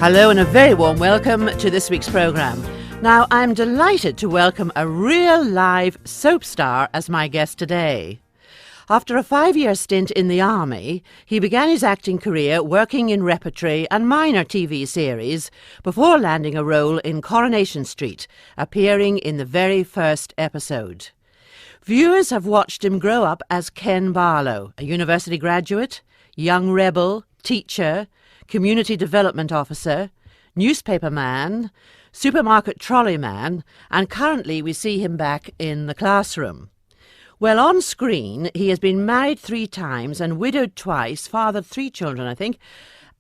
Hello and a very warm welcome to this week's programme. Now, I'm delighted to welcome a real live soap star as my guest today. After a 5-year stint in the army, he began his acting career working in repertory and minor TV series before landing a role in Coronation Street, appearing in the very first episode. Viewers have watched him grow up as Ken Barlow, a university graduate, young rebel, teacher, community development officer, newspaper man, supermarket trolley man, and currently we see him back in the classroom. Well, on screen, he has been married 3 times and widowed twice, fathered 3 children, I think,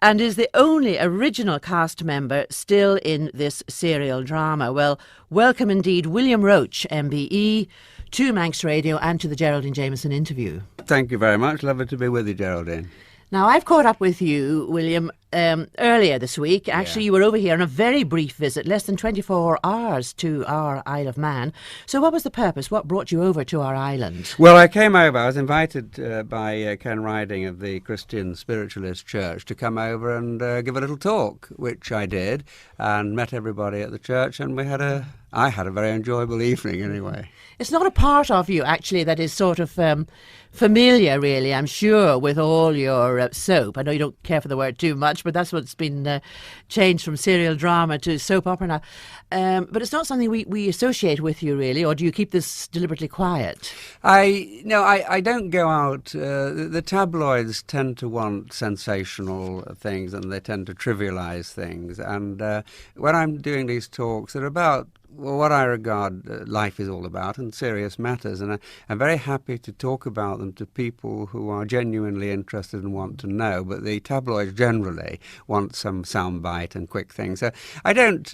and is the only original cast member still in this serial drama. Well, welcome indeed, William Roache, MBE, to Manx Radio and to the Geraldine Jamieson interview. Thank you very much. Lovely to be with you, Geraldine. Now, I've caught up with you, William, earlier this week. Actually, You were over here on a very brief visit, less than 24 hours to our Isle of Man. So what was the purpose? What brought you over to our island? Well, I came over. I was invited by Ken Riding of the Christian Spiritualist Church to come over and give a little talk, which I did, and met everybody at the church, and I had a very enjoyable evening anyway. It's not a part of you, actually, that is sort of familiar, really, I'm sure, with all your soap. I know you don't care for the word too much, but that's what's been changed from serial drama to soap opera now. But it's not something we associate with you, really, or do you keep this deliberately quiet? I don't go out. The tabloids tend to want sensational things, and they tend to trivialise things. And when I'm doing these talks, they're about what I regard life is all about and serious matters, and I'm very happy to talk about them to people who are genuinely interested and want to know, but the tabloids generally want some soundbite and quick things. So I don't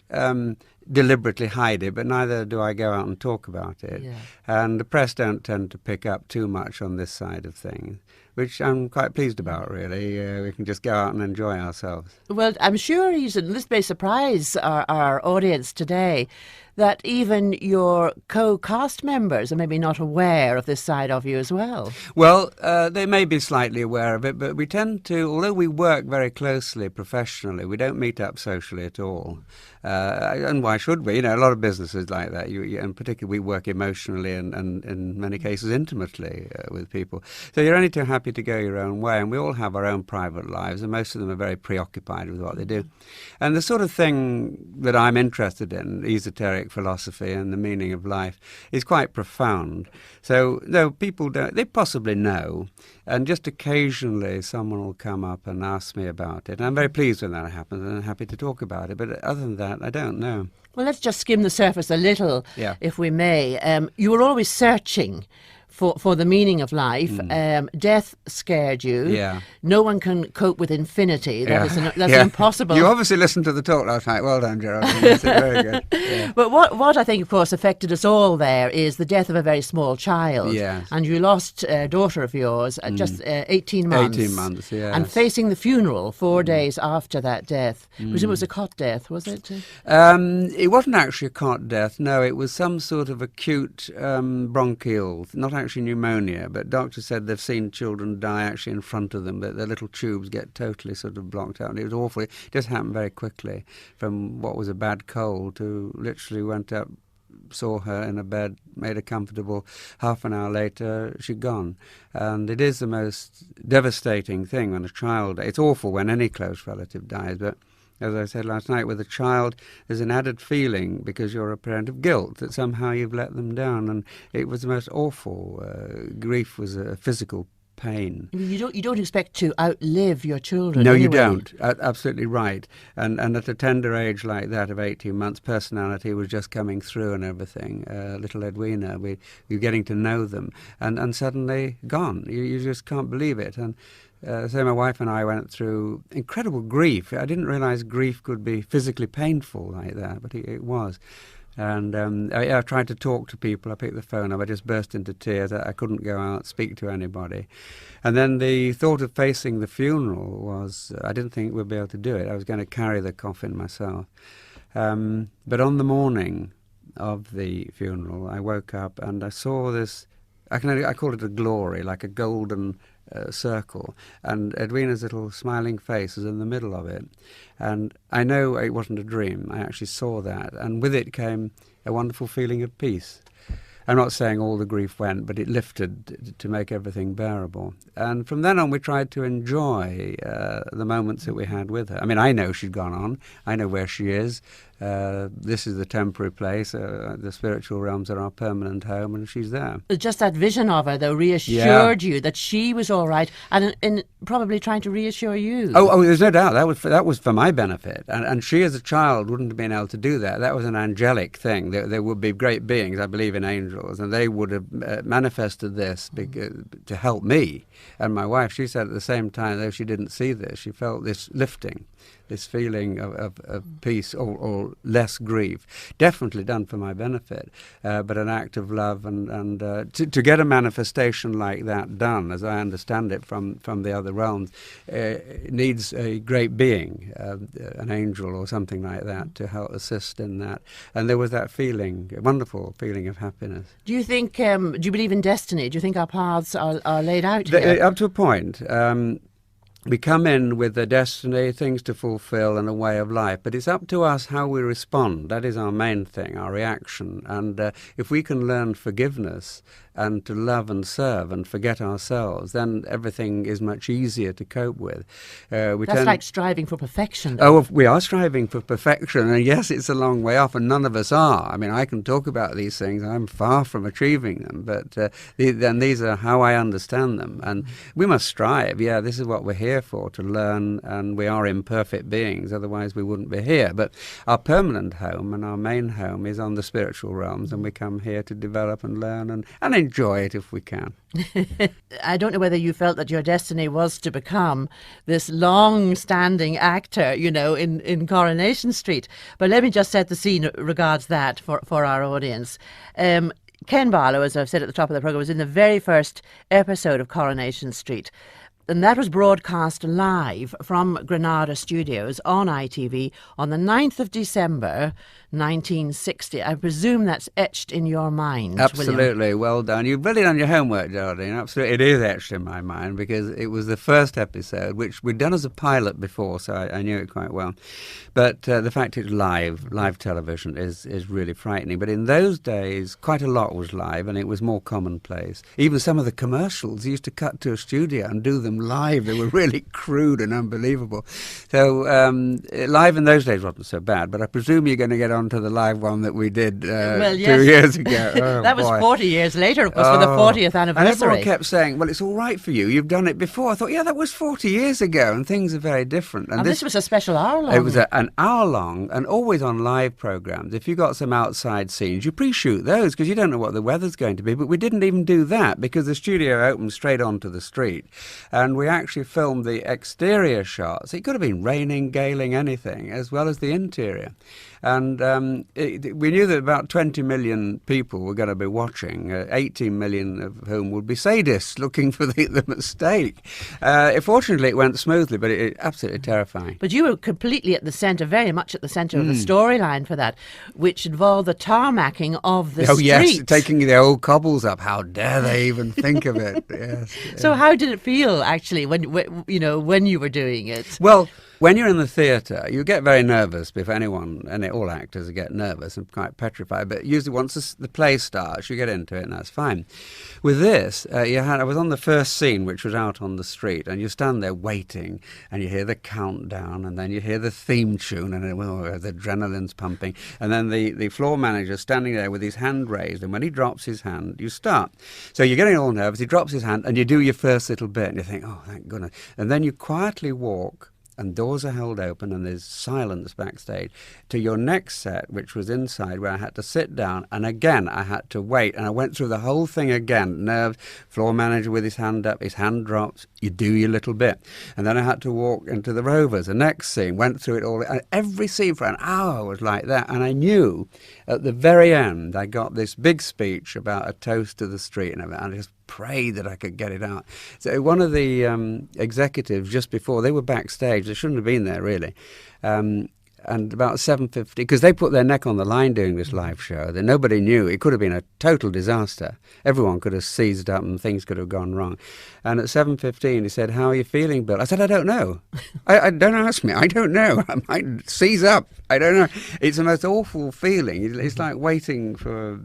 deliberately hide it, but neither do I go out and talk about it. Yeah. And the press don't tend to pick up too much on this side of things, which I'm quite pleased about, really. We can just go out and enjoy ourselves. Well, I'm sure, this may surprise our audience today, that even your co-cast members are maybe not aware of this side of you as well. Well, they may be slightly aware of it, but we tend to, although we work very closely professionally, we don't meet up socially at all. And why should we? A lot of businesses like that, and particularly we work emotionally and in many cases intimately with people. So you're only too happy to go your own way, and we all have our own private lives, and most of them are very preoccupied with what they do. And the sort of thing that I'm interested in, esoteric philosophy and the meaning of life, is quite profound. So though people don't, they possibly know, and just occasionally someone will come up and ask me about it. And I'm very pleased when that happens, and I'm happy to talk about it. But other than that, I don't know. Well, let's just skim the surface a little, if we may. You were always searching for the meaning of life. Death scared you. Yeah. No one can cope with infinity. That's impossible. You obviously listened to the talk last night. Well done, Geraldine. That's very good. Yeah. But what I think, of course, affected us all there is the death of a very small child. Yes. And you lost a daughter of yours at just 18 months. 18 months, yes. And facing the funeral 4 days after that death. Presume it was a cot death, was it? It wasn't actually a cot death, no. It was some sort of acute bronchial, not actually pneumonia, but doctors said they've seen children die actually in front of them, but their little tubes get totally sort of blocked out. And it was awful. It just happened very quickly from what was a bad cold to literally went up, saw her in a bed, made her comfortable. Half an hour later, she'd gone. And it is the most devastating thing when a child, it's awful when any close relative dies, but as I said last night, with a child, there's an added feeling, because you're a parent, of guilt, that somehow you've let them down. And it was the most awful. Grief was a physical pain. You don't expect to outlive your children. No, anyway. You don't. Absolutely right. And at a tender age like that of 18 months, personality was just coming through and everything. Little Edwina, you're getting to know them. And suddenly gone. You just can't believe it. And so my wife and I went through incredible grief. I didn't realise grief could be physically painful like that, but it was. And I tried to talk to people. I picked the phone up. I just burst into tears. I couldn't go out, speak to anybody. And then the thought of facing the funeral was, I didn't think we'd be able to do it. I was going to carry the coffin myself. But on the morning of the funeral, I woke up and I saw this, I call it a glory, like a golden circle, and Edwina's little smiling face was in the middle of it. And I know it wasn't a dream. I actually saw that, and with it came a wonderful feeling of peace. I'm not saying all the grief went, but it lifted to make everything bearable. And from then on, we tried to enjoy the moments that we had with her. I mean, I know she'd gone on. I know where she is. This is the temporary place. The spiritual realms are our permanent home, and she's there. Just that vision of her, though, reassured you that she was all right, and in probably trying to reassure you. Oh, there's no doubt. That was for my benefit. And she, as a child, wouldn't have been able to do that. That was an angelic thing. There would be great beings, I believe in angels, and they would have manifested this to help me. And my wife, she said at the same time, though she didn't see this, she felt this lifting, this feeling of peace or less grief. Definitely done for my benefit, but an act of love. And to get a manifestation like that done, as I understand it from the other realms, needs a great being, an angel or something like that, to help assist in that. And there was that feeling, a wonderful feeling of happiness. Do you think, do you believe in destiny? Do you think our paths are laid out here? Up to a point. We come in with a destiny, things to fulfill, and a way of life. But it's up to us how we respond. That is our main thing, our reaction. And if we can learn forgiveness and to love and serve and forget ourselves, then everything is much easier to cope with. That's like striving for perfection. Oh, we are striving for perfection, and yes, it's a long way off, and none of us are. I mean, I can talk about these things. I'm far from achieving them, but then these are how I understand them, and we must strive. Yeah, this is what we're here for, to learn, and we are imperfect beings, otherwise we wouldn't be here. But our permanent home and our main home is on the spiritual realms, and we come here to develop and learn and enjoy it if we can. I don't know whether you felt that your destiny was to become this long-standing actor, you know, in Coronation Street. But let me just set the scene regards that for our audience. Ken Barlow, as I've said at the top of the programme, was in the very first episode of Coronation Street. And that was broadcast live from Granada Studios on ITV on the 9th of December, 1960. I presume that's etched in your mind, Absolutely. William. Well done. You've really done your homework, Geraldine. Absolutely. It is etched in my mind because it was the first episode, which we'd done as a pilot before, so I knew it quite well. But the fact it's live television is really frightening. But in those days, quite a lot was live, and it was more commonplace. Even some of the commercials used to cut to a studio and do them live. They were really crude and unbelievable. So live in those days wasn't so bad, but I presume you're going to get on to the live one that we did 2 years ago. Oh, that was 40 years later, of course, for the 40th anniversary. And everyone kept saying, well, it's all right for you. You've done it before. I thought, yeah, that was 40 years ago, and things are very different. And this was a special hour-long. It was an hour-long, and always on live programmes. If you got some outside scenes, you pre-shoot those, because you don't know what the weather's going to be. But we didn't even do that, because the studio opened straight onto the street. And we actually filmed the exterior shots. It could have been raining, galing, anything, as well as the interior. And we knew that about 20 million people were going to be watching, 18 million of whom would be sadists looking for the mistake. Fortunately, it went smoothly, but it absolutely terrifying. But you were completely at the centre, very much at the centre of the storyline for that, which involved the tarmacking of the street. Oh, yes, taking the old cobbles up. How dare they even think of it? Yes. So how did it feel, actually, when you were doing it? Well, when you're in the theatre, you get very nervous. If anyone, and all actors get nervous and quite petrified, but usually once the play starts, you get into it, and that's fine. With this, I was on the first scene, which was out on the street, and you stand there waiting, and you hear the countdown, and then you hear the theme tune, and the adrenaline's pumping, and then the floor manager standing there with his hand raised, and when he drops his hand, you start. So you're getting all nervous, he drops his hand, and you do your first little bit, and you think, oh, thank goodness. And then you quietly walk, and doors are held open, and there's silence backstage, to your next set, which was inside, where I had to sit down, and again I had to wait, and I went through the whole thing again, nerves, floor manager with his hand up, his hand drops, you do your little bit, and then I had to walk into the Rovers, the next scene, went through it all, and every scene for an hour was like that, and I knew at the very end I got this big speech about a toast to the street, and I just prayed that I could get it out. So one of the executives just before, they were backstage, they shouldn't have been there really, And about 7:50, because they put their neck on the line doing this live show, that nobody knew. It could have been a total disaster. Everyone could have seized up and things could have gone wrong. And at 7:15, he said, "How are you feeling, Bill?" I said, "I don't know. I don't ask me. I don't know. I might seize up. I don't know." It's the most awful feeling. It's like waiting for...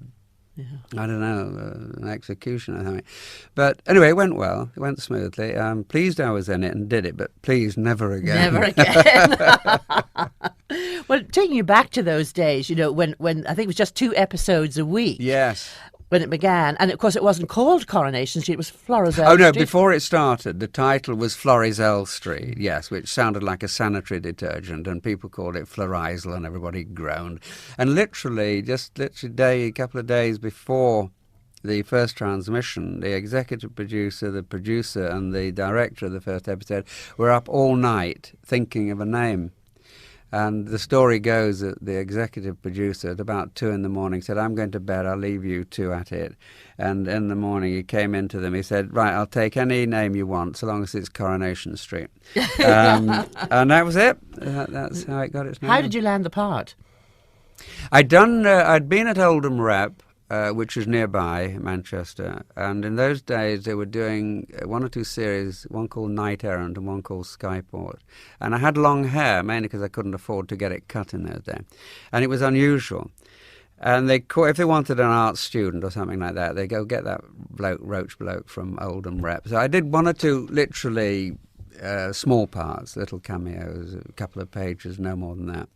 Yeah. I don't know, an execution or something. But anyway, it went well. It went smoothly. I'm pleased I was in it and did it, but please, never again. Never again. Well, taking you back to those days, you know, when I think it was just 2 episodes a week. Yes. When it began. And, of course, it wasn't called Coronation Street, it was Florizel Oh, no, Street. before it started, the title was Florizel Street, yes, which sounded like a sanitary detergent, and people called it Florizel, and everybody groaned. And literally, a couple of days before the first transmission, the executive producer, the producer, and the director of the first episode were up all night thinking of a name. And the story goes that the executive producer at about 2 a.m. said, "I'm going to bed, I'll leave you 2 at it." And in the morning he came into them, he said, "Right, I'll take any name you want, so long as it's Coronation Street." And that was it. That's how it got its name. How did you land the part? I'd been at Oldham Rep, which is nearby Manchester, and in those days they were doing 1 or 2 series, one called Knight Errant and one called Skyport. And I had long hair, mainly because I couldn't afford to get it cut in those days. And it was unusual. And if they wanted an art student or something like that, they go get that Roache bloke from Oldham Rep. So I did 1 or 2 literally small parts, little cameos, a couple of pages, no more than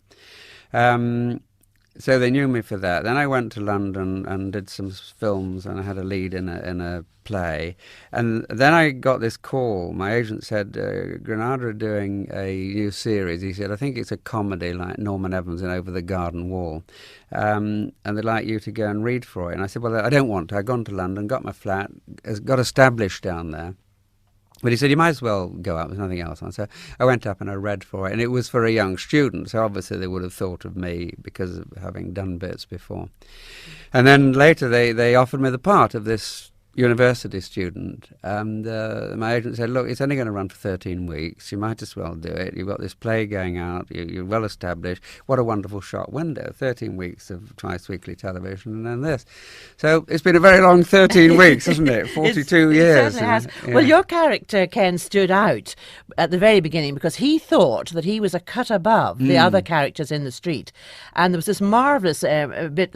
that. So they knew me for that. Then I went to London and did some films, and I had a lead in a play. And then I got this call. My agent said, Granada are doing a new series. He said, "I think it's a comedy like Norman Evans in Over the Garden Wall. And they'd like you to go and read for it." And I said, "Well, I don't want to." I'd gone to London, got my flat, got established down there. But he said, "You might as well go up, there's nothing else on." So I went up and I read for it, and it was for a young student, so obviously they would have thought of me because of having done bits before. And then later they offered me the part of this university student, and my agent said, "Look, it's only going to run for 13 weeks, you might as well do it. You've got this play going out, you're well established, what a wonderful short window, 13 weeks of twice-weekly television, and then this." So it's been a very long 13 weeks, hasn't it? 42 years. It certainly has. Yeah. Well, your character, Ken, stood out at the very beginning because he thought that he was a cut above the other characters in the street. And there was this marvellous,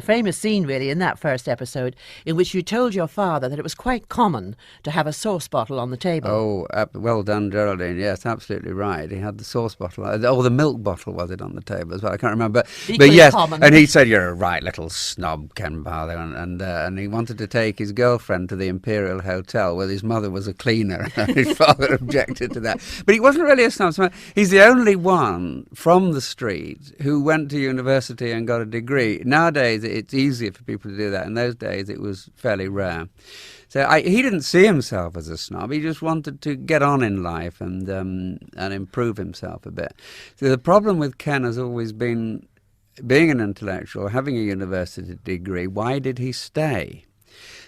famous scene, really, in that first episode in which you told your father that it was quite common to have a sauce bottle on the table. Oh, well done, Geraldine. Yes, absolutely right. He had the sauce bottle, or the milk bottle was it on the table as well? I can't remember. But yes, common. And he said, "You're a right little snob, Ken Barlow," and he wanted to take his girlfriend to the Imperial Hotel where his mother was a cleaner. His father objected to that. But he wasn't really a snob. He's the only one from the street who went to university and got a degree. Nowadays, it's easier for people to do that. In those days, it was fairly rare. So he didn't see himself as a snob. He just wanted to get on in life and improve himself a bit. So the problem with Ken has always been, being an intellectual, having a university degree, why did he stay?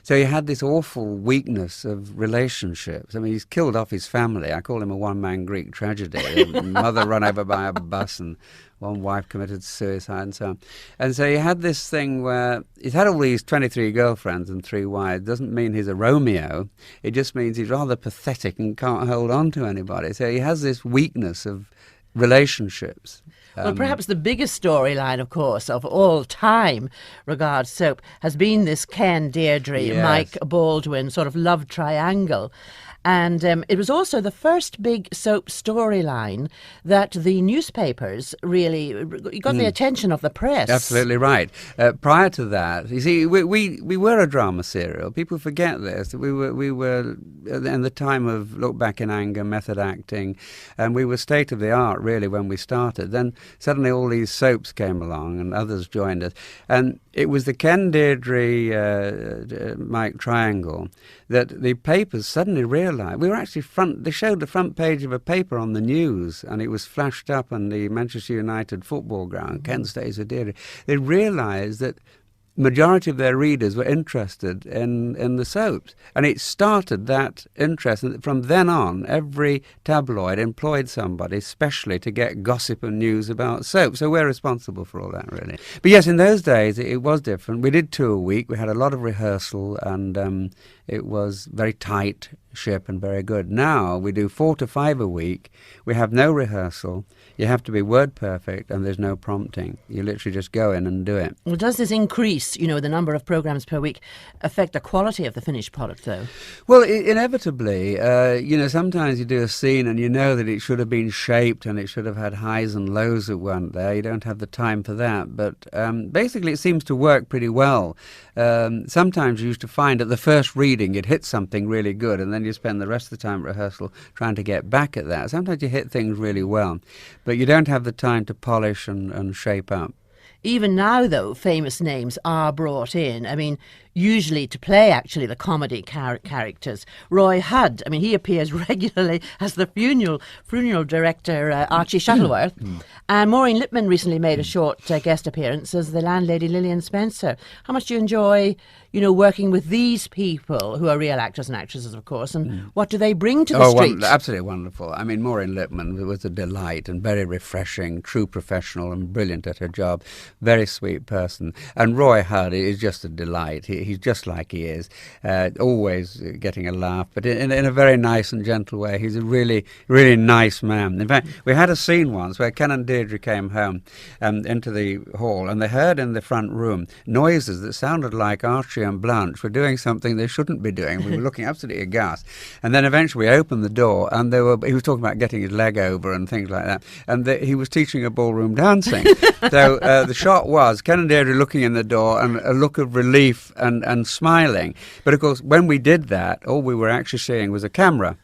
So he had this awful weakness of relationships. I mean, he's killed off his family. I call him a one-man Greek tragedy. Mother run over by a bus, and one wife committed suicide, and so on. And so he had this thing where he's had all these 23 girlfriends and 3 wives. Doesn't mean he's a Romeo. It just means he's rather pathetic and can't hold on to anybody. So he has this weakness of relationships. Well, perhaps the biggest storyline, of course, of all time regards soap has been this Ken, Deirdre, yes. Mike Baldwin sort of love triangle. And it was also the first big soap storyline that the newspapers really got the attention of the press. Absolutely right. Prior to that, you see, we were a drama serial. People forget this. We were in the time of Look Back in Anger, method acting, and we were state of the art really when we started. Then suddenly all these soaps came along and others joined us, and it was the Ken, Deirdre, Mike triangle that the papers suddenly realised. We were actually they showed the front page of a paper on the news, and it was flashed up on the Manchester United football ground. Ken stays with Deirdre. They realised that majority of their readers were interested in the soaps. And it started that interest. And from then on, every tabloid employed somebody specially to get gossip and news about soap. So we're responsible for all that, really. But yes, in those days, it was different. We did 2 a week. We had a lot of rehearsal, and it was very tight ship and very good. Now we do 4 to 5 a week. We have no rehearsal. You have to be word perfect, and there's no prompting. You literally just go in and do it. Well, does this increase, the number of programmes per week, affect the quality of the finished product, though? Well, inevitably, sometimes you do a scene and you know that it should have been shaped and it should have had highs and lows that weren't there. You don't have the time for that. But basically, it seems to work pretty well. Sometimes you used to find at the first reading you'd hit something really good, and then you spend the rest of the time at rehearsal trying to get back at that. Sometimes you hit things really well, but you don't have the time to polish and shape up. Even now, though, famous names are brought in. I mean, usually to play, actually, the comedy characters. Roy Hudd, he appears regularly as the funeral director, Archie Shuttleworth. And Maureen Lipman recently made a short guest appearance as the landlady, Lillian Spencer. How much do you enjoy, working with these people, who are real actors and actresses, of course, and what do they bring to the street? Absolutely wonderful. Maureen Lipman was a delight and very refreshing, true professional and brilliant at her job. Very sweet person. And Roy Hudd is just a delight. He's just like he is, always getting a laugh, but in a very nice and gentle way. He's a really, really nice man. In fact, we had a scene once where Ken and Deirdre came home into the hall, and they heard in the front room noises that sounded like Archie and Blanche were doing something they shouldn't be doing. We were looking absolutely aghast. And then eventually we opened the door, and he was talking about getting his leg over and things like that, and he was teaching a ballroom dancing. So the shot was Ken and Deirdre looking in the door and a look of relief and smiling. But of course, when we did that, all we were actually seeing was a camera.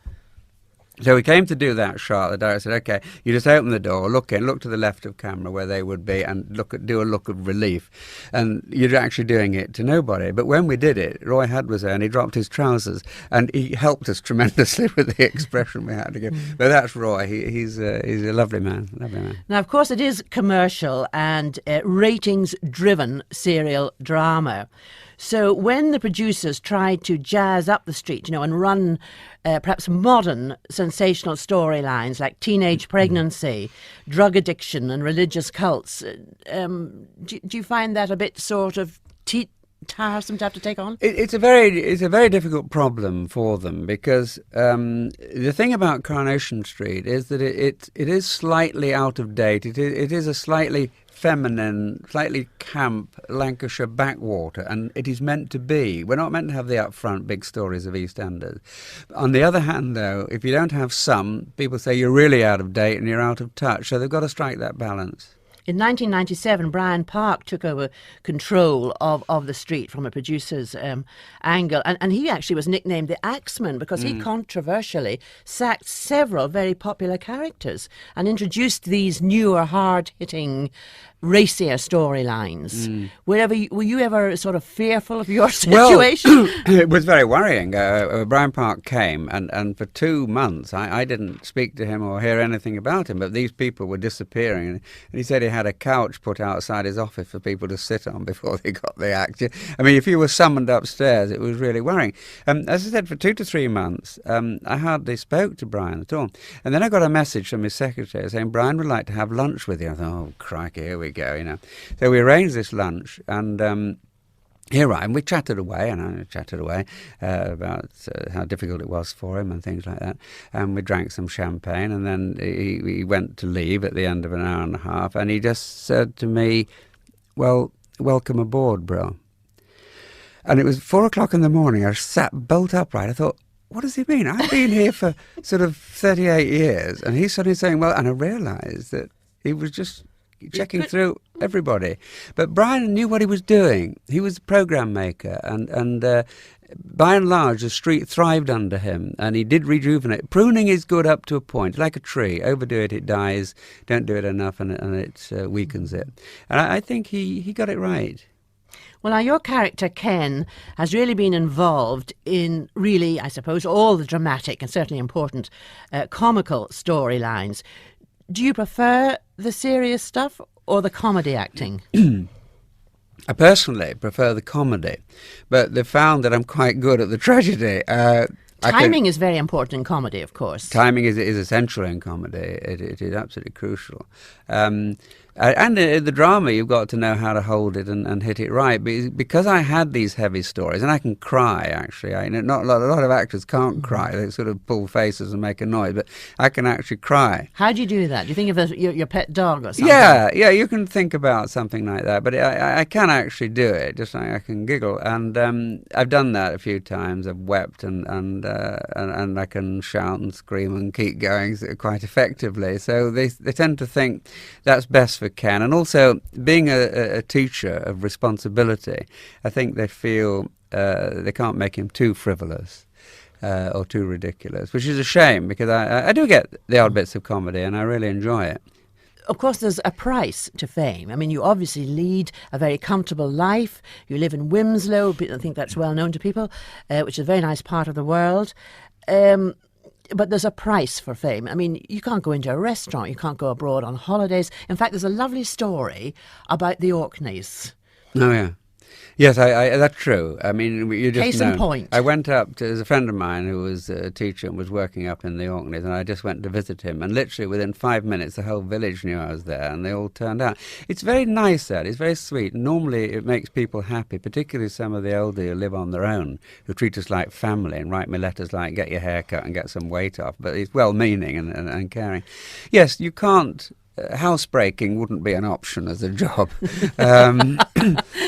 So we came to do that shot. The director said, "Okay, you just open the door, look in, look to the left of camera where they would be, and do a look of relief." And you're actually doing it to nobody. But when we did it, Roy Hudd was there, and he dropped his trousers, and he helped us tremendously with the expression we had to give. But that's Roy. He's a lovely man. Lovely man. Now, of course, it is commercial and ratings-driven serial drama. So when the producers tried to jazz up the street, and run perhaps modern sensational storylines like teenage pregnancy, drug addiction and religious cults, do you find that a bit sort of tiresome to have to take on? It's a very difficult problem for them, because the thing about Coronation Street is that it is slightly out of date. It is a slightly feminine, slightly camp Lancashire backwater, and it is meant to be. We're not meant to have the upfront big stories of EastEnders. On the other hand, though, if you don't have some, people say you're really out of date and you're out of touch, so they've got to strike that balance. In 1997, Brian Park took over control of the street from a producer's angle, and he actually was nicknamed the Axeman because he controversially sacked several very popular characters and introduced these newer, hard-hitting, racier storylines. Were you ever sort of fearful of your situation? Well, it was very worrying. Brian Park came, and for 2 months I didn't speak to him or hear anything about him, but these people were disappearing, and he said he had a couch put outside his office for people to sit on before they got the act. If you were summoned upstairs, it was really worrying. As I said, for 2 to 3 months, I hardly spoke to Brian at all. And then I got a message from his secretary saying, "Brian would like to have lunch with you." I thought, "Oh, crikey, here we go, So we arranged this lunch, and here I am. We chatted away, and I chatted away about how difficult it was for him and things like that. And we drank some champagne, and then he went to leave at the end of an hour and a half, and he just said to me, "Well, welcome aboard, bro." And it was 4 o'clock in the morning. I sat bolt upright. I thought, what does he mean? I've been here for sort of 38 years, and he's suddenly saying, well, and I realised that he was just checking through everybody. But Brian knew what he was doing. He was a programme maker, and by and large the street thrived under him, and he did rejuvenate. Pruning is good up to a point, like a tree. Overdo it, it dies. Don't do it enough, and it weakens it. And I think he got it right. Well, now, your character, Ken, has really been involved in really, I suppose, all the dramatic and certainly important comical storylines. Do you prefer the serious stuff or the comedy acting? I personally prefer the comedy, but they found that I'm quite good at the tragedy. Timing is very important in comedy, of course. Timing is essential in comedy. It is absolutely crucial. And in the drama, you've got to know how to hold it and hit it right. Because I had these heavy stories, and I can cry, actually. Not a lot of actors can't cry. They sort of pull faces and make a noise, but I can actually cry. How do you do that? Do you think of your pet dog or something? Yeah, you can think about something like that, but I can actually do it. Just like I can giggle, and I've done that a few times. I've wept, and I can shout and scream and keep going quite effectively. So they tend to think that's best for Ken. And also, being a teacher of responsibility, I think they feel they can't make him too frivolous or too ridiculous, which is a shame, because I do get the odd bits of comedy and I really enjoy it. Of course, there's a price to fame. I mean, you obviously lead a very comfortable life. You live in Winslow. I think that's well known to people, which is a very nice part of the world. But there's a price for fame. I mean, you can't go into a restaurant. You can't go abroad on holidays. In fact, there's a lovely story about the Orkneys. Oh, yeah. Yes, that's true. I mean, you just Case in point. I went up to, there's a friend of mine who was a teacher and was working up in the Orkneys, and I just went to visit him, and literally within 5 minutes the whole village knew I was there, and they all turned out. It's very nice, that. It's very sweet. Normally it makes people happy, particularly some of the older who live on their own, who treat us like family and write me letters like, get your hair cut and get some weight off, but it's well-meaning and caring. Yes, you can't... housebreaking wouldn't be an option as a job.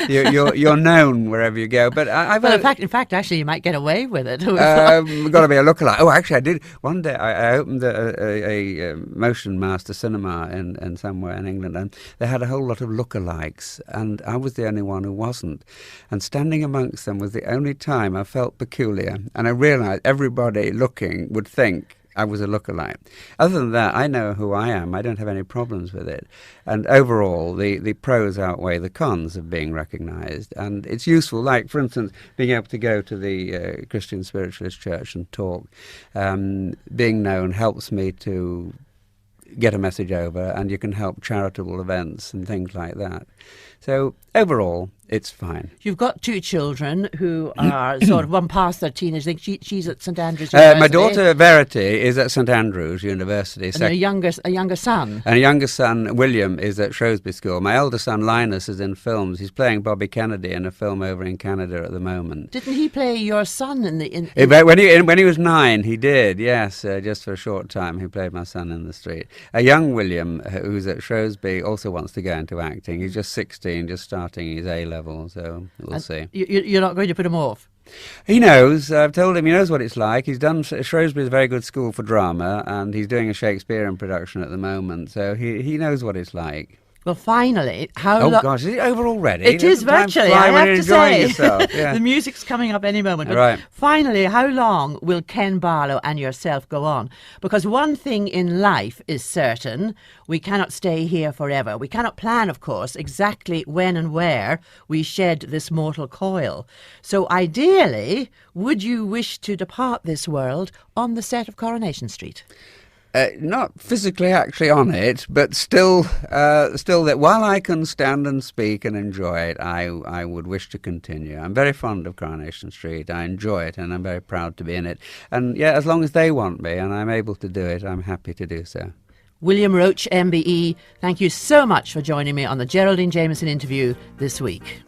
You're known wherever you go. But in fact, actually, you might get away with it. We've got to be a lookalike. Oh, actually, I did. One day I opened a Motion Master cinema in somewhere in England, and they had a whole lot of lookalikes, and I was the only one who wasn't. And standing amongst them was the only time I felt peculiar, and I realised everybody looking would think I was a lookalike. Other than that, I know who I am. I don't have any problems with it. And overall, the pros outweigh the cons of being recognised. And it's useful, like, for instance, being able to go to the Christian Spiritualist Church and talk. Being known helps me to get a message over, and you can help charitable events and things like that. So overall, it's fine. You've got two children who are sort of one past their teenage. I think she's at St Andrews University. My daughter Verity is at St Andrews University. And a younger son. And a younger son, William, is at Shrewsbury School. My elder son, Linus, is in films. He's playing Bobby Kennedy in a film over in Canada at the moment. Didn't he play your son in the... When he was 9, he did, yes. Just for a short time, he played my son in the street. A young William, who's at Shrewsbury, also wants to go into acting. He's just 16, just starting his A-level, so we'll see. You're not going to put him off? He knows. I've told him he knows what it's like. He's done... Shrewsbury is a very good school for drama, and he's doing a Shakespearean production at the moment, so he knows what it's like. Well, finally, Oh, gosh, is it over already? It is virtually, I have to say. Yeah. The music's coming up any moment. But right. Finally, how long will Ken Barlow and yourself go on? Because one thing in life is certain. We cannot stay here forever. We cannot plan, of course, exactly when and where we shed this mortal coil. So ideally, would you wish to depart this world on the set of Coronation Street? Not physically actually on it, but still that while I can stand and speak and enjoy it, I would wish to continue. I'm very fond of Coronation Street. I enjoy it, and I'm very proud to be in it. And yeah, as long as they want me and I'm able to do it, I'm happy to do so. William Roach, MBE, thank you so much for joining me on the Geraldine Jamieson interview this week.